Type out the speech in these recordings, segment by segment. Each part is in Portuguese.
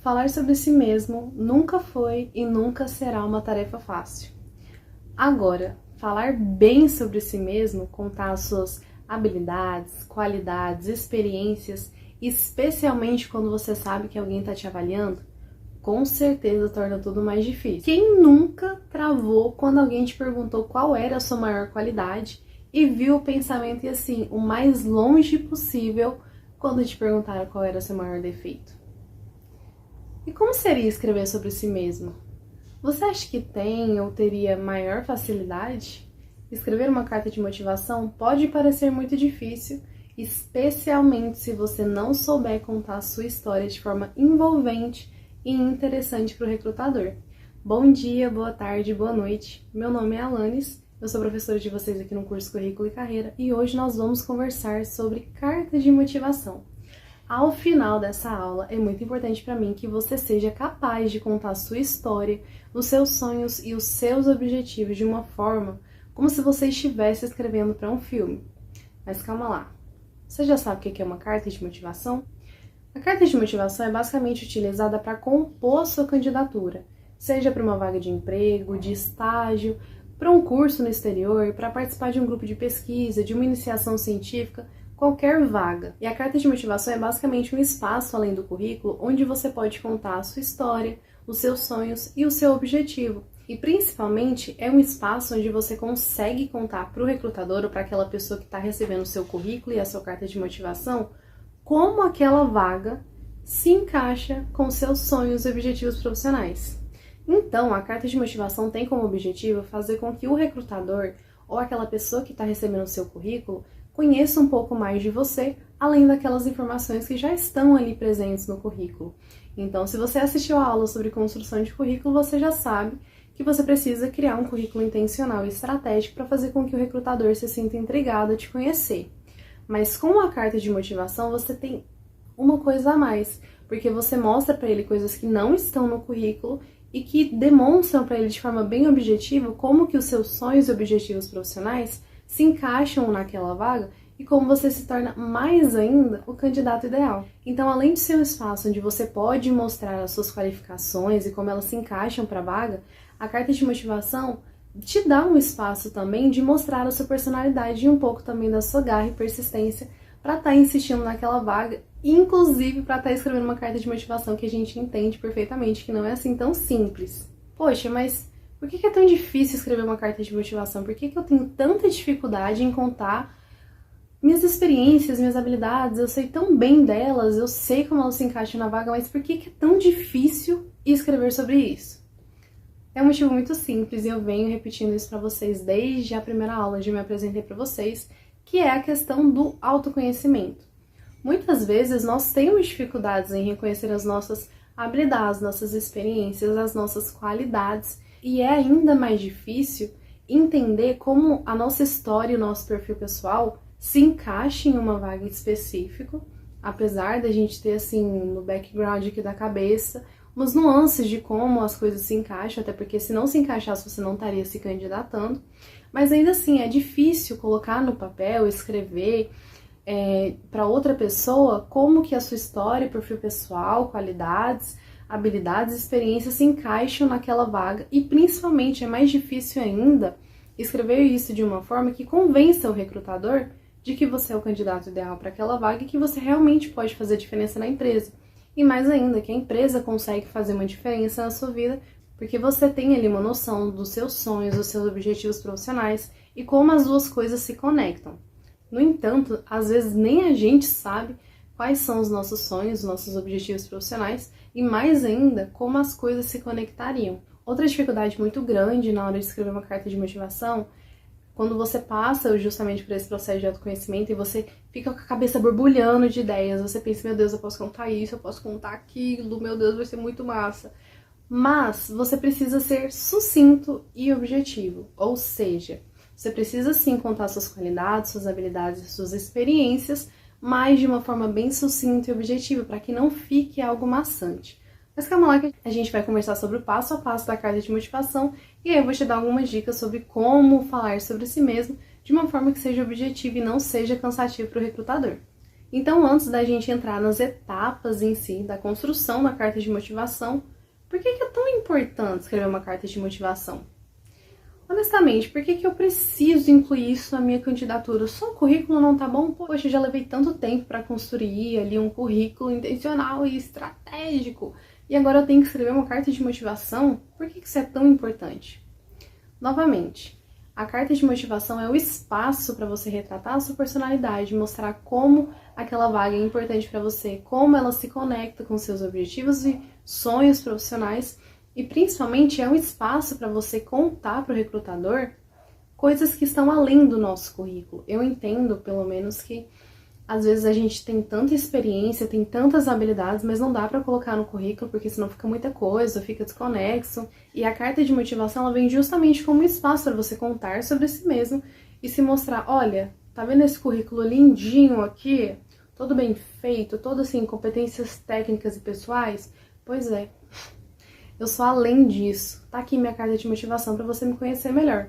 Falar sobre si mesmo nunca foi e nunca será uma tarefa fácil. Agora, falar bem sobre si mesmo, contar as suas habilidades, qualidades, experiências, especialmente quando você sabe que alguém está te avaliando, com certeza torna tudo mais difícil. Quem nunca travou quando alguém te perguntou qual era a sua maior qualidade e viu o pensamento e assim, o mais longe possível quando te perguntaram qual era o seu maior defeito? E como seria escrever sobre si mesmo? Você acha que tem ou teria maior facilidade? Escrever uma carta de motivação pode parecer muito difícil, especialmente se você não souber contar a sua história de forma envolvente e interessante para o recrutador. Bom dia, boa tarde, boa noite. Meu nome é Alanis, eu sou professora de vocês aqui no curso Currículo e Carreira e hoje nós vamos conversar sobre cartas de motivação. Ao final dessa aula, é muito importante para mim que você seja capaz de contar a sua história, os seus sonhos e os seus objetivos de uma forma como se você estivesse escrevendo para um filme. Mas calma lá, você já sabe o que é uma carta de motivação? A carta de motivação é basicamente utilizada para compor a sua candidatura, seja para uma vaga de emprego, de estágio, para um curso no exterior, para participar de um grupo de pesquisa, de uma iniciação científica, qualquer vaga. E a carta de motivação é basicamente um espaço além do currículo onde você pode contar a sua história, os seus sonhos e o seu objetivo. E principalmente é um espaço onde você consegue contar para o recrutador ou para aquela pessoa que está recebendo o seu currículo e a sua carta de motivação como aquela vaga se encaixa com seus sonhos e objetivos profissionais. Então, a carta de motivação tem como objetivo fazer com que o recrutador ou aquela pessoa que está recebendo o seu currículo conheça um pouco mais de você, além daquelas informações que já estão ali presentes no currículo. Então, se você assistiu a aula sobre construção de currículo, você já sabe que você precisa criar um currículo intencional e estratégico para fazer com que o recrutador se sinta intrigado a te conhecer. Mas com a carta de motivação, você tem uma coisa a mais, porque você mostra para ele coisas que não estão no currículo e que demonstram para ele de forma bem objetiva como que os seus sonhos e objetivos profissionais se encaixam naquela vaga e como você se torna mais ainda o candidato ideal. Então, além de ser um espaço onde você pode mostrar as suas qualificações e como elas se encaixam para a vaga, a carta de motivação te dá um espaço também de mostrar a sua personalidade e um pouco também da sua garra e persistência para estar insistindo naquela vaga, inclusive para estar escrevendo uma carta de motivação que a gente entende perfeitamente que não é assim tão simples. Poxa, mas por que é tão difícil escrever uma carta de motivação? Por que eu tenho tanta dificuldade em contar minhas experiências, minhas habilidades? Eu sei tão bem delas, eu sei como elas se encaixam na vaga, mas por que é tão difícil escrever sobre isso? É um motivo muito simples e eu venho repetindo isso para vocês desde a primeira aula onde eu me apresentei para vocês, que é a questão do autoconhecimento. Muitas vezes nós temos dificuldades em reconhecer as nossas habilidades, nossas experiências, as nossas qualidades, e é ainda mais difícil entender como a nossa história e o nosso perfil pessoal se encaixa em uma vaga específica, apesar da gente ter assim no background aqui da cabeça umas nuances de como as coisas se encaixam, até porque se não se encaixasse você não estaria se candidatando, mas ainda assim é difícil colocar no papel, escrever para outra pessoa como que a sua história, perfil pessoal, qualidades, habilidades, experiências se encaixam naquela vaga e principalmente é mais difícil ainda escrever isso de uma forma que convença o recrutador de que você é o candidato ideal para aquela vaga e que você realmente pode fazer diferença na empresa. E mais ainda, que a empresa consegue fazer uma diferença na sua vida porque você tem ali uma noção dos seus sonhos, dos seus objetivos profissionais e como as duas coisas se conectam. No entanto, às vezes nem a gente sabe quais são os nossos sonhos, os nossos objetivos profissionais e mais ainda, como as coisas se conectariam. Outra dificuldade muito grande na hora de escrever uma carta de motivação, quando você passa justamente por esse processo de autoconhecimento e você fica com a cabeça borbulhando de ideias, você pensa, meu Deus, eu posso contar isso, eu posso contar aquilo, meu Deus, vai ser muito massa. Mas você precisa ser sucinto e objetivo, ou seja, você precisa sim contar suas qualidades, suas habilidades, suas experiências, mas de uma forma bem sucinta e objetiva, para que não fique algo maçante. Mas calma lá que a gente vai conversar sobre o passo a passo da carta de motivação e aí eu vou te dar algumas dicas sobre como falar sobre si mesmo de uma forma que seja objetiva e não seja cansativo para o recrutador. Então, antes da gente entrar nas etapas em si da construção da carta de motivação, por que é tão importante escrever uma carta de motivação? Honestamente, por que eu preciso incluir isso na minha candidatura? Só o currículo não tá bom? Poxa, eu já levei tanto tempo para construir ali um currículo intencional e estratégico. E agora eu tenho que escrever uma carta de motivação? Por que isso é tão importante? Novamente, a carta de motivação é o espaço para você retratar a sua personalidade, mostrar como aquela vaga é importante para você, como ela se conecta com seus objetivos e sonhos profissionais. E principalmente é um espaço para você contar para o recrutador coisas que estão além do nosso currículo. Eu entendo, pelo menos, que às vezes a gente tem tanta experiência, tem tantas habilidades, mas não dá para colocar no currículo, porque senão fica muita coisa, fica desconexo. E a carta de motivação, ela vem justamente como um espaço para você contar sobre si mesmo e se mostrar, olha, tá vendo esse currículo lindinho aqui? Todo bem feito, todo assim, competências técnicas e pessoais? Pois é. Eu sou além disso. Tá aqui minha carta de motivação para você me conhecer melhor.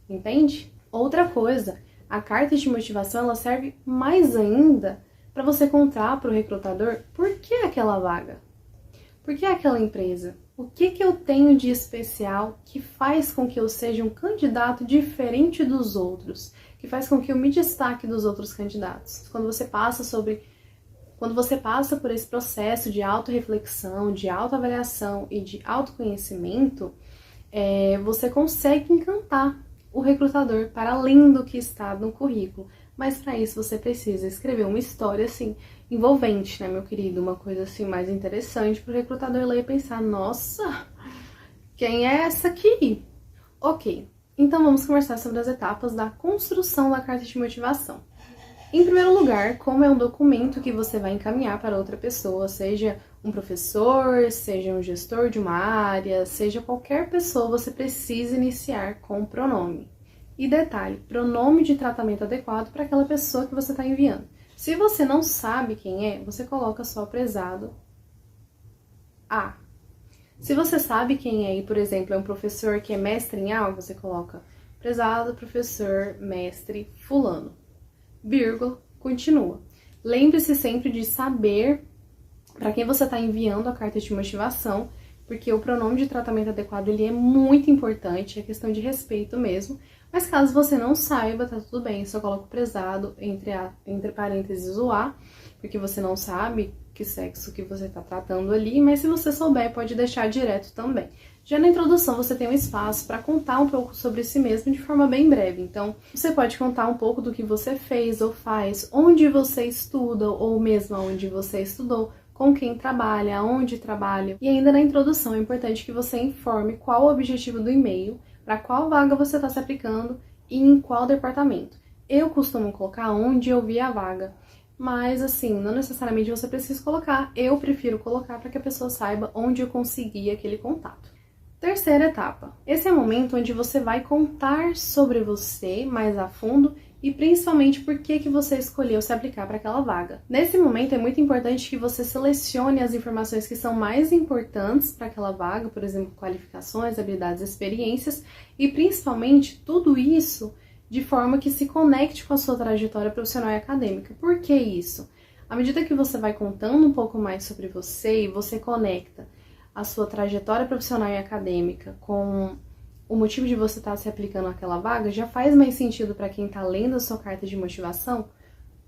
Entende? Outra coisa, a carta de motivação ela serve mais ainda para você contar para o recrutador por que aquela vaga. Por que aquela empresa? O que eu tenho de especial que faz com que eu seja um candidato diferente dos outros? Que faz com que eu me destaque dos outros candidatos? Quando você passa por esse processo de autorreflexão, de autoavaliação e de autoconhecimento, você consegue encantar o recrutador para além do que está no currículo. Mas para isso você precisa escrever uma história assim envolvente, né, meu querido? Uma coisa assim mais interessante para o recrutador ler e pensar, nossa, quem é essa aqui? Ok, então vamos conversar sobre as etapas da construção da carta de motivação. Em primeiro lugar, como é um documento que você vai encaminhar para outra pessoa, seja um professor, seja um gestor de uma área, seja qualquer pessoa, você precisa iniciar com o pronome. E detalhe, pronome de tratamento adequado para aquela pessoa que você está enviando. Se você não sabe quem é, você coloca só prezado A. Se você sabe quem é e, por exemplo, é um professor que é mestre em algo, você coloca prezado professor mestre fulano. Vírgula, continua. Lembre-se sempre de saber para quem você está enviando a carta de motivação, porque o pronome de tratamento adequado ele é muito importante, é questão de respeito mesmo. Mas caso você não saiba, tá tudo bem, só coloca o prezado entre parênteses o A, porque você não sabe que sexo que você está tratando ali, mas se você souber, pode deixar direto também. Já na introdução, você tem um espaço para contar um pouco sobre si mesmo de forma bem breve. Então, você pode contar um pouco do que você fez ou faz, onde você estuda ou mesmo onde você estudou, com quem trabalha, aonde trabalha. E ainda na introdução, é importante que você informe qual o objetivo do e-mail, para qual vaga você está se aplicando e em qual departamento. Eu costumo colocar onde eu vi a vaga. Mas, assim, não necessariamente você precisa colocar. Eu prefiro colocar para que a pessoa saiba onde eu consegui aquele contato. Terceira etapa. Esse é o momento onde você vai contar sobre você mais a fundo e principalmente por que você escolheu se aplicar para aquela vaga. Nesse momento é muito importante que você selecione as informações que são mais importantes para aquela vaga, por exemplo, qualificações, habilidades, experiências e principalmente tudo isso de forma que se conecte com a sua trajetória profissional e acadêmica. Por que isso? À medida que você vai contando um pouco mais sobre você e você conecta a sua trajetória profissional e acadêmica com o motivo de você estar se aplicando àquela vaga, já faz mais sentido para quem está lendo a sua carta de motivação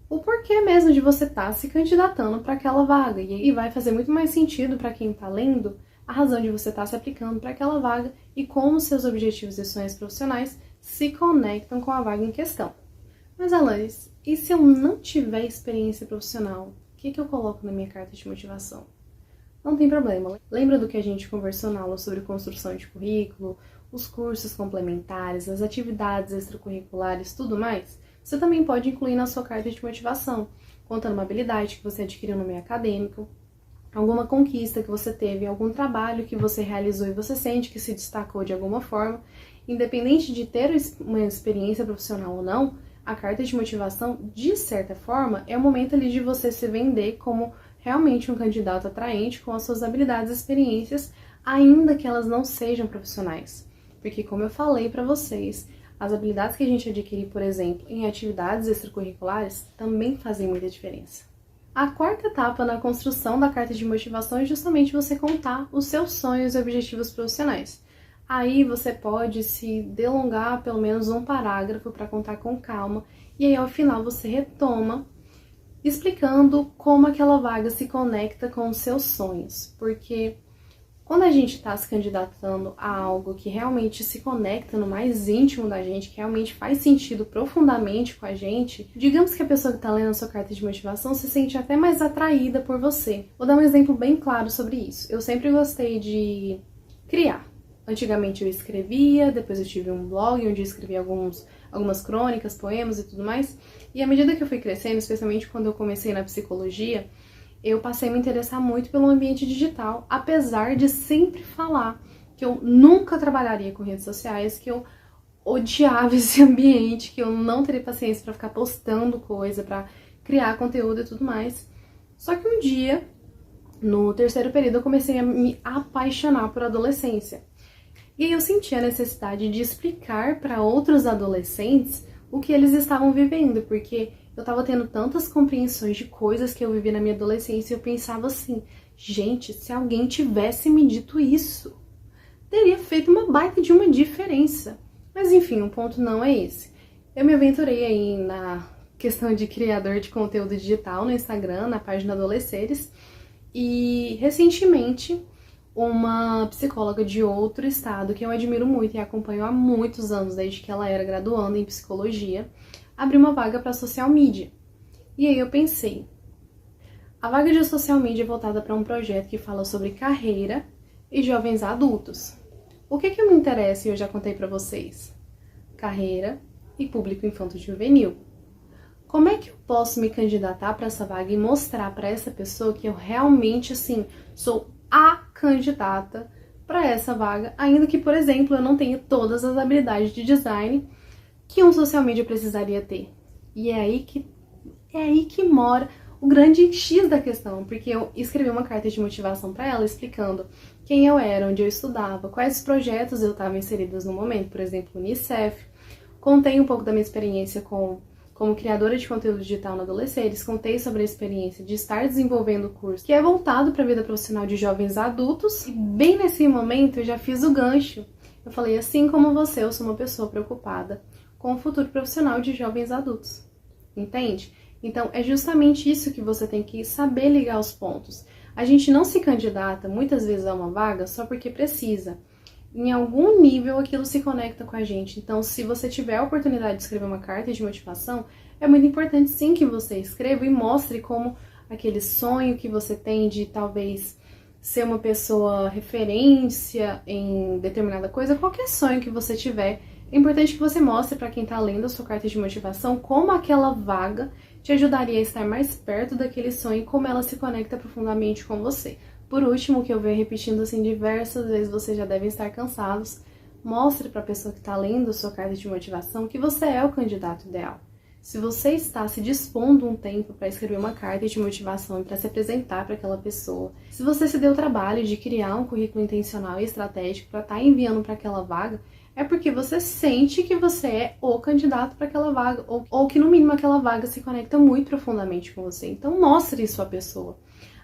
o porquê mesmo de você estar se candidatando para aquela vaga. E vai fazer muito mais sentido para quem está lendo a razão de você estar se aplicando para aquela vaga e como seus objetivos e sonhos profissionais se conectam com a vaga em questão. Mas, Alanis, e se eu não tiver experiência profissional, o que eu coloco na minha carta de motivação? Não tem problema. Lembra do que a gente conversou na aula sobre construção de currículo, os cursos complementares, as atividades extracurriculares, tudo mais? Você também pode incluir na sua carta de motivação, contando uma habilidade que você adquiriu no meio acadêmico, alguma conquista que você teve, algum trabalho que você realizou e você sente que se destacou de alguma forma. Independente de ter uma experiência profissional ou não, a carta de motivação, de certa forma, é o momento ali de você se vender como realmente um candidato atraente com as suas habilidades e experiências, ainda que elas não sejam profissionais. Porque, como eu falei para vocês, as habilidades que a gente adquire, por exemplo, em atividades extracurriculares, também fazem muita diferença. A quarta etapa na construção da carta de motivação é justamente você contar os seus sonhos e objetivos profissionais. Aí você pode se delongar pelo menos um parágrafo para contar com calma, e aí ao final você retoma explicando como aquela vaga se conecta com os seus sonhos, porque quando a gente está se candidatando a algo que realmente se conecta no mais íntimo da gente, que realmente faz sentido profundamente com a gente, digamos que a pessoa que está lendo a sua carta de motivação se sente até mais atraída por você. Vou dar um exemplo bem claro sobre isso. Eu sempre gostei de criar. Antigamente eu escrevia, depois eu tive um blog onde eu escrevia algumas crônicas, poemas e tudo mais. E à medida que eu fui crescendo, especialmente quando eu comecei na psicologia, eu passei a me interessar muito pelo ambiente digital, apesar de sempre falar que eu nunca trabalharia com redes sociais, que eu odiava esse ambiente, que eu não teria paciência para ficar postando coisa, para criar conteúdo e tudo mais. Só que um dia, no terceiro período, eu comecei a me apaixonar por adolescência. E aí eu senti a necessidade de explicar para outros adolescentes o que eles estavam vivendo, porque eu tava tendo tantas compreensões de coisas que eu vivi na minha adolescência e eu pensava assim, gente, se alguém tivesse me dito isso, teria feito uma baita de uma diferença. Mas enfim, o ponto não é esse. Eu me aventurei aí na questão de criador de conteúdo digital no Instagram, na página Adolesceres, e recentemente uma psicóloga de outro estado, que eu admiro muito e acompanho há muitos anos, desde que ela era graduanda em psicologia, abriu uma vaga para social media. E aí eu pensei, a vaga de social media é voltada para um projeto que fala sobre carreira e jovens adultos. O que me interessa e eu já contei para vocês? Carreira e público infanto-juvenil. Como é que eu posso me candidatar para essa vaga e mostrar para essa pessoa que eu realmente, assim, sou a candidata para essa vaga, ainda que, por exemplo, eu não tenha todas as habilidades de design que um social media precisaria ter. E é aí que mora o grande X da questão, porque eu escrevi uma carta de motivação para ela explicando quem eu era, onde eu estudava, quais projetos eu estava inseridos no momento, por exemplo, o Unicef. Contei um pouco da minha experiência como criadora de conteúdo digital na Adolescentes, contei sobre a experiência de estar desenvolvendo o curso, que é voltado para a vida profissional de jovens adultos, e bem nesse momento eu já fiz o gancho. Eu falei, assim como você, eu sou uma pessoa preocupada com o futuro profissional de jovens adultos. Entende? Então, é justamente isso que você tem que saber ligar os pontos. A gente não se candidata, muitas vezes, a uma vaga só porque precisa. Em algum nível, aquilo se conecta com a gente. Então, se você tiver a oportunidade de escrever uma carta de motivação, é muito importante, sim, que você escreva e mostre como aquele sonho que você tem de, talvez, ser uma pessoa referência em determinada coisa, qualquer sonho que você tiver, é importante que você mostre para quem está lendo a sua carta de motivação como aquela vaga te ajudaria a estar mais perto daquele sonho e como ela se conecta profundamente com você. Por último, o que eu venho repetindo assim diversas vezes, vocês já devem estar cansados, mostre para a pessoa que está lendo a sua carta de motivação que você é o candidato ideal. Se você está se dispondo um tempo para escrever uma carta de motivação e para se apresentar para aquela pessoa, se você se deu o trabalho de criar um currículo intencional e estratégico para estar enviando para aquela vaga, é porque você sente que você é o candidato para aquela vaga, ou que no mínimo aquela vaga se conecta muito profundamente com você. Então mostre isso à pessoa.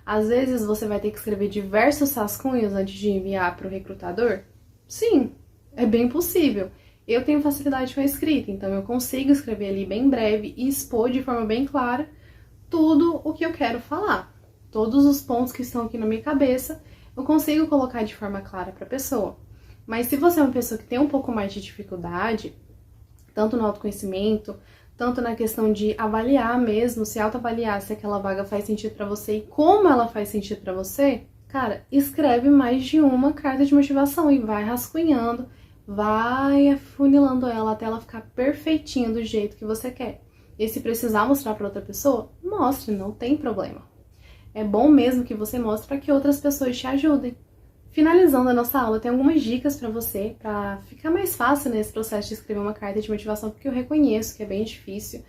Às vezes você vai ter que escrever diversos rascunhos antes de enviar para o recrutador? Sim, é bem possível. Eu tenho facilidade com a escrita, então eu consigo escrever ali bem breve e expor de forma bem clara tudo o que eu quero falar. Todos os pontos que estão aqui na minha cabeça, eu consigo colocar de forma clara para a pessoa. Mas se você é uma pessoa que tem um pouco mais de dificuldade, tanto no autoconhecimento, tanto na questão de avaliar mesmo, se autoavaliar se aquela vaga faz sentido pra você e como ela faz sentido pra você, cara, escreve mais de uma carta de motivação e vai rascunhando, vai afunilando ela até ela ficar perfeitinha do jeito que você quer. E se precisar mostrar pra outra pessoa, mostre, não tem problema. É bom mesmo que você mostre para que outras pessoas te ajudem. Finalizando a nossa aula, tem algumas dicas para você, para ficar mais fácil nesse processo de escrever uma carta de motivação, porque eu reconheço que é bem difícil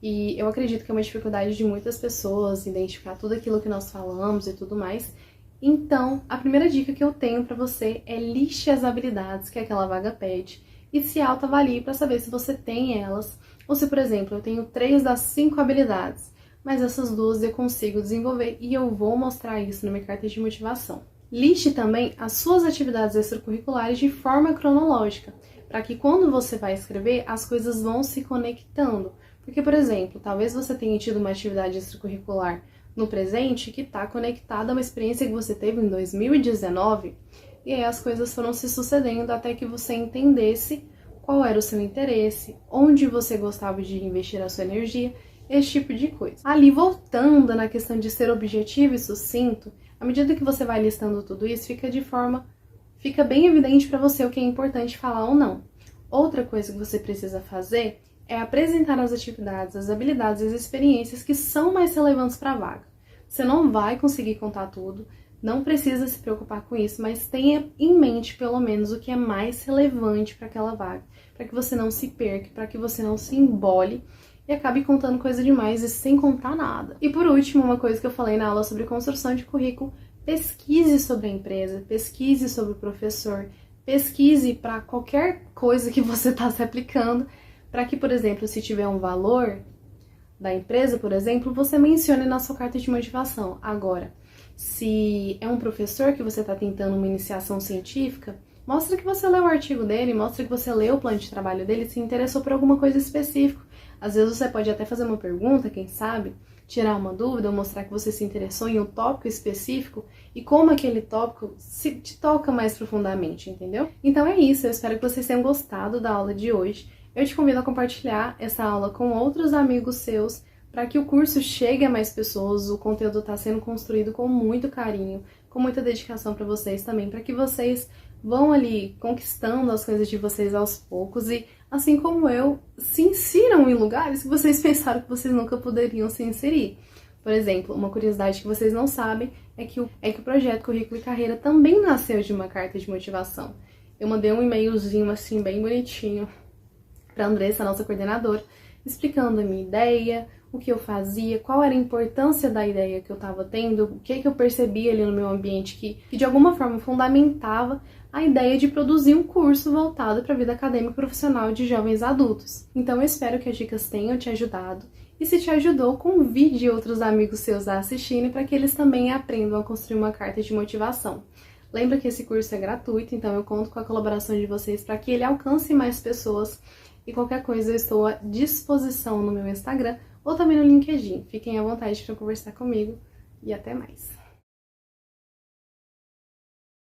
e eu acredito que é uma dificuldade de muitas pessoas identificar tudo aquilo que nós falamos e tudo mais. Então, a primeira dica que eu tenho para você é liste as habilidades que aquela vaga pede e se autoavalie para saber se você tem elas ou se, por exemplo, eu tenho 3 das 5 habilidades. mas essas duas eu consigo desenvolver e eu vou mostrar isso na minha carta de motivação. Liste também as suas atividades extracurriculares de forma cronológica, para que quando você vai escrever, as coisas vão se conectando. Porque, por exemplo, talvez você tenha tido uma atividade extracurricular no presente que está conectada a uma experiência que você teve em 2019, e aí as coisas foram se sucedendo até que você entendesse qual era o seu interesse, onde você gostava de investir a sua energia, esse tipo de coisa. Ali, voltando na questão de ser objetivo e sucinto, à medida que você vai listando tudo isso, fica bem evidente para você o que é importante falar ou não. Outra coisa que você precisa fazer é apresentar as atividades, as habilidades e as experiências que são mais relevantes para a vaga. Você não vai conseguir contar tudo, não precisa se preocupar com isso, mas tenha em mente pelo menos o que é mais relevante para aquela vaga, para que você não se perca, para que você não se embole e acabe contando coisa demais e sem contar nada. E por último, uma coisa que eu falei na aula sobre construção de currículo, pesquise sobre a empresa, pesquise sobre o professor, pesquise para qualquer coisa que você está se aplicando, para que, por exemplo, se tiver um valor da empresa, por exemplo, você mencione na sua carta de motivação. Agora, se é um professor que você está tentando uma iniciação científica, mostra que você leu o artigo dele, mostra que você leu o plano de trabalho dele, se interessou por alguma coisa específica. Às vezes você pode até fazer uma pergunta, quem sabe, tirar uma dúvida, ou mostrar que você se interessou em um tópico específico e como aquele tópico te toca mais profundamente, entendeu? Então é isso, eu espero que vocês tenham gostado da aula de hoje. Eu te convido a compartilhar essa aula com outros amigos seus para que o curso chegue a mais pessoas. O conteúdo está sendo construído com muito carinho, com muita dedicação para vocês também, para que vocês vão ali conquistando as coisas de vocês aos poucos e, assim como eu, se insiram em lugares que vocês pensaram que vocês nunca poderiam se inserir. Por exemplo, uma curiosidade que vocês não sabem é que o projeto Currículo e Carreira também nasceu de uma carta de motivação. Eu mandei um e-mailzinho assim, bem bonitinho, para a Andressa, nossa coordenadora, explicando a minha ideia, o que eu fazia, qual era a importância da ideia que eu estava tendo, o que eu percebia ali no meu ambiente que de alguma forma fundamentava a ideia de produzir um curso voltado para a vida acadêmica e profissional de jovens adultos. Então eu espero que as dicas tenham te ajudado e se te ajudou, convide outros amigos seus a assistirem para que eles também aprendam a construir uma carta de motivação. Lembra que esse curso é gratuito, então eu conto com a colaboração de vocês para que ele alcance mais pessoas. E qualquer coisa eu estou à disposição no meu Instagram ou também no LinkedIn. Fiquem à vontade para conversar comigo e até mais.